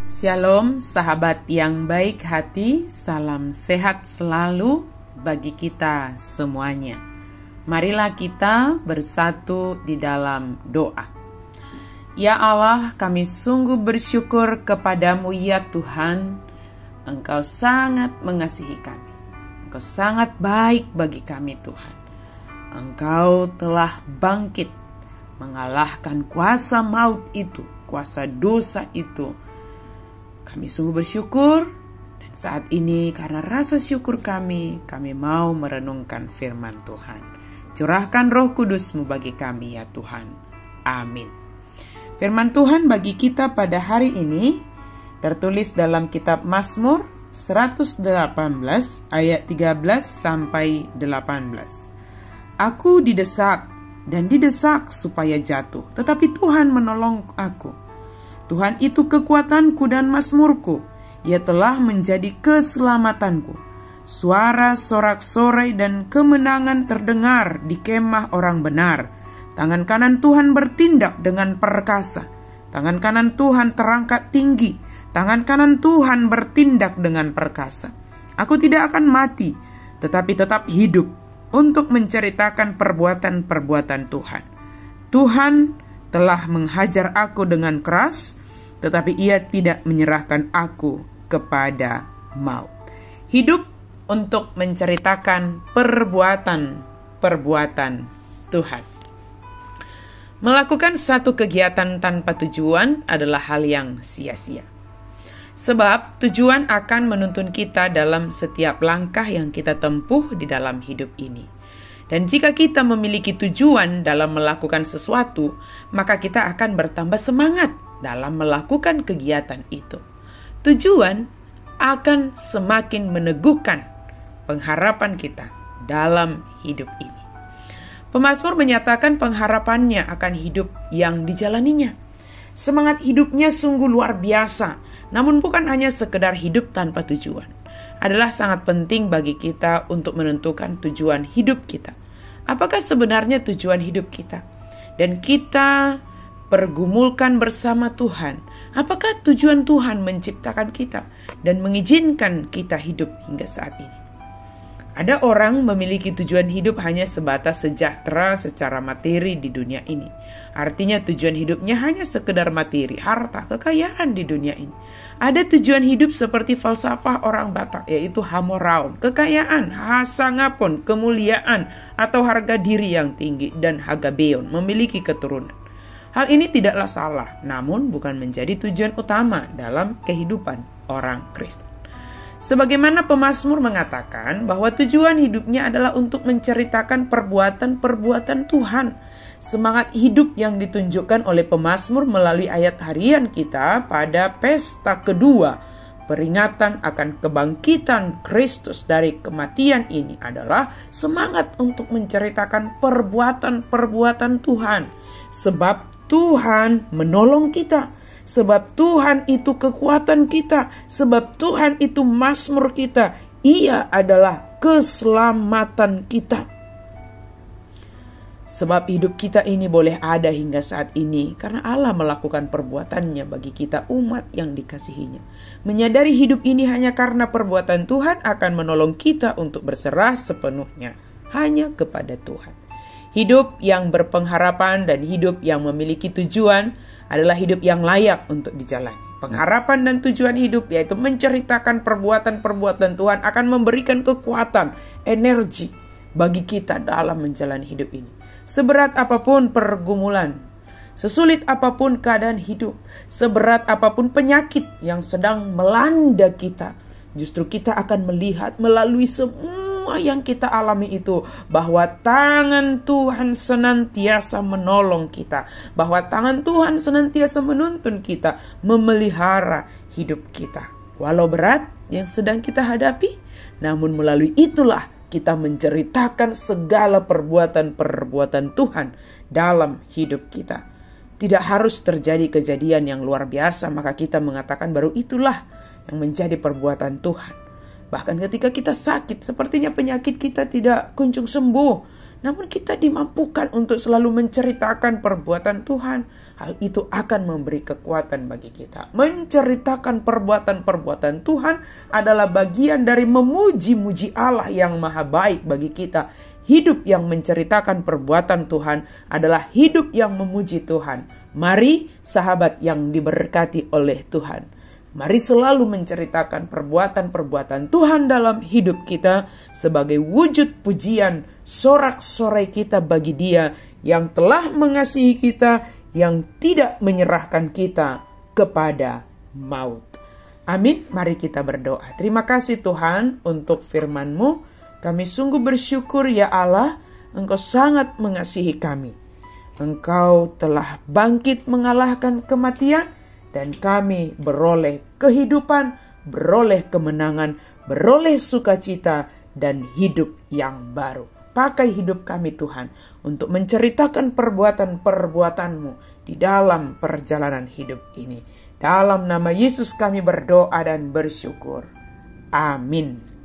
Shalom sahabat yang baik hati, salam sehat selalu bagi kita semuanya. Marilah kita bersatu di dalam doa. Ya Allah, kami sungguh bersyukur kepadamu ya Tuhan. Engkau sangat mengasihi kami. Engkau sangat baik bagi kami Tuhan. Engkau telah bangkit mengalahkan kuasa maut itu, kuasa dosa itu. Kami sungguh bersyukur, dan saat ini karena rasa syukur kami mau merenungkan firman Tuhan. Curahkan Roh Kudus-Mu bagi kami ya Tuhan. Amin. Firman Tuhan bagi kita pada hari ini tertulis dalam kitab Mazmur 118 ayat 13 sampai 18. Aku didesak dan didesak supaya jatuh, tetapi Tuhan menolong aku. Tuhan itu kekuatanku dan mazmurku. Ia telah menjadi keselamatanku. Suara sorak-sorai dan kemenangan terdengar di kemah orang benar. Tangan kanan Tuhan bertindak dengan perkasa. Tangan kanan Tuhan terangkat tinggi. Tangan kanan Tuhan bertindak dengan perkasa. Aku tidak akan mati, tetapi tetap hidup untuk menceritakan perbuatan-perbuatan Tuhan. Tuhan telah menghajar aku dengan keras, tetapi ia tidak menyerahkan aku kepada maut. Hidup untuk menceritakan perbuatan-perbuatan Tuhan. Melakukan satu kegiatan tanpa tujuan adalah hal yang sia-sia. Sebab tujuan akan menuntun kita dalam setiap langkah yang kita tempuh di dalam hidup ini. Dan jika kita memiliki tujuan dalam melakukan sesuatu, maka kita akan bertambah semangat dalam melakukan kegiatan itu. Tujuan akan semakin meneguhkan pengharapan kita dalam hidup ini. Pemazmur menyatakan pengharapannya akan hidup yang dijalaninya. Semangat hidupnya sungguh luar biasa, namun bukan hanya sekedar hidup tanpa tujuan. Adalah sangat penting bagi kita untuk menentukan tujuan hidup kita. Apakah sebenarnya tujuan hidup kita? Dan kita pergumulkan bersama Tuhan. Apakah tujuan Tuhan menciptakan kita dan mengizinkan kita hidup hingga saat ini? Ada orang memiliki tujuan hidup hanya sebatas sejahtera secara materi di dunia ini. Artinya tujuan hidupnya hanya sekedar materi, harta, kekayaan di dunia ini. Ada tujuan hidup seperti falsafah orang Batak, yaitu hamoraum, kekayaan, hasangapon, kemuliaan, atau harga diri yang tinggi, dan hagabeon, memiliki keturunan. Hal ini tidaklah salah, namun bukan menjadi tujuan utama dalam kehidupan orang Kristen. Sebagaimana pemazmur mengatakan bahwa tujuan hidupnya adalah untuk menceritakan perbuatan-perbuatan Tuhan. Semangat hidup yang ditunjukkan oleh pemazmur melalui ayat harian kita pada pesta kedua, peringatan akan kebangkitan Kristus dari kematian ini adalah semangat untuk menceritakan perbuatan-perbuatan Tuhan. Sebab Tuhan menolong kita. Sebab Tuhan itu kekuatan kita. Sebab Tuhan itu mazmur kita. Ia adalah keselamatan kita. Sebab hidup kita ini boleh ada hingga saat ini karena Allah melakukan perbuatannya bagi kita umat yang dikasihinya. Menyadari hidup ini hanya karena perbuatan Tuhan akan menolong kita untuk berserah sepenuhnya hanya kepada Tuhan. Hidup yang berpengharapan dan hidup yang memiliki tujuan adalah hidup yang layak untuk dijalani. Pengharapan dan tujuan hidup yaitu menceritakan perbuatan-perbuatan Tuhan akan memberikan kekuatan, energi bagi kita dalam menjalani hidup ini. Seberat apapun pergumulan, sesulit apapun keadaan hidup, seberat apapun penyakit yang sedang melanda kita, justru kita akan melihat melalui semua yang kita alami itu bahwa tangan Tuhan senantiasa menolong kita, bahwa tangan Tuhan senantiasa menuntun kita, memelihara hidup kita. Walau berat yang sedang kita hadapi, namun melalui itulah kita menceritakan segala perbuatan-perbuatan Tuhan dalam hidup kita. Tidak harus terjadi kejadian yang luar biasa maka kita mengatakan baru itulah yang menjadi perbuatan Tuhan. Bahkan ketika kita sakit, sepertinya penyakit kita tidak kunjung sembuh. namun kita dimampukan untuk selalu menceritakan perbuatan Tuhan. Hal itu akan memberi kekuatan bagi kita. Menceritakan perbuatan-perbuatan Tuhan adalah bagian dari memuji-muji Allah yang maha baik bagi kita. Hidup yang menceritakan perbuatan Tuhan adalah hidup yang memuji Tuhan. Mari sahabat yang diberkati oleh Tuhan, mari selalu menceritakan perbuatan-perbuatan Tuhan dalam hidup kita sebagai wujud pujian, sorak-sorai kita bagi Dia yang telah mengasihi kita, yang tidak menyerahkan kita kepada maut. Amin. Mari kita berdoa. Terima kasih Tuhan untuk firman-Mu. Kami sungguh bersyukur ya Allah, Engkau sangat mengasihi kami. Engkau telah bangkit mengalahkan kematian, dan kami beroleh kehidupan, beroleh kemenangan, beroleh sukacita, dan hidup yang baru. Pakai hidup kami Tuhan untuk menceritakan perbuatan-perbuatan-Mu di dalam perjalanan hidup ini. Dalam nama Yesus kami berdoa dan bersyukur. Amin.